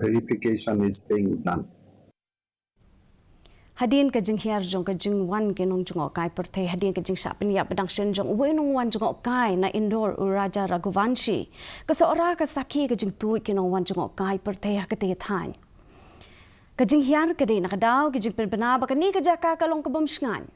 verification is being done. Hadien ke Jinghiar jong ke Jingwan ke Nongjngohkai Pyrthei Hadien ke Jingsha penya Dangshen jong uwe Nongjngohkai na indoor Raja Raghuvanshi ke seorang ke saki ke Jingtui ke Nongjngohkai Pyrthei ke Than ke Jinghiar ke de nakadaw ke Jingpen benaba ke ni ke jaka kalong ke bomsngan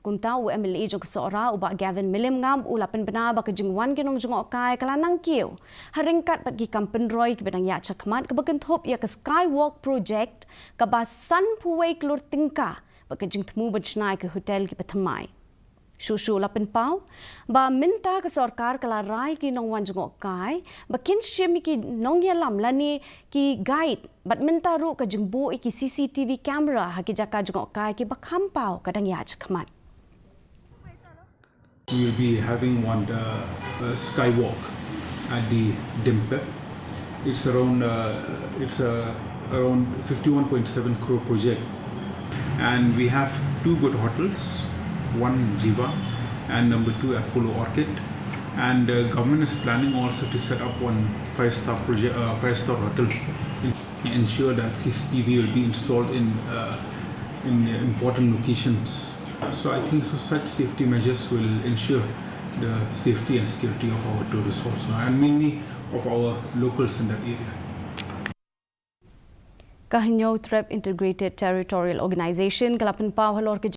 kumta u MLA jong ke seorang ubak Gavin Milim ngam ulapen benaba ke Jingwan ke Nongjngohkai ke Nangkiew haringkat pat gi kampen roy ke bedang ya chakmat ke bekentop ya ke skywalk project ke basan puwei kelur tingka baka jing temu bejnai ke hotel ke pethamai Shushu lapen pau ba minta ke sarkar ke larai ki Nongjngohkai bakin syemi ki nongyalam lani ki guide bat minta ru ke jingbu ki CCTV camera haki jaka Nongjngohkai ki bakampau kadang ya chakmat. We will be having one skywalk at the Dimpe. It's around 51.7 crore project, and we have two good hotels, one Jiva and number 2 Apollo Orchid, and government is planning also to set up one five-star hotel to ensure that CCTV will be installed in important locations. So I think such safety measures will ensure the safety and security of our tourists also, and mainly of our locals in that area. Kahinyo Trep Integrated Territorial Organization kalapan pau halor ke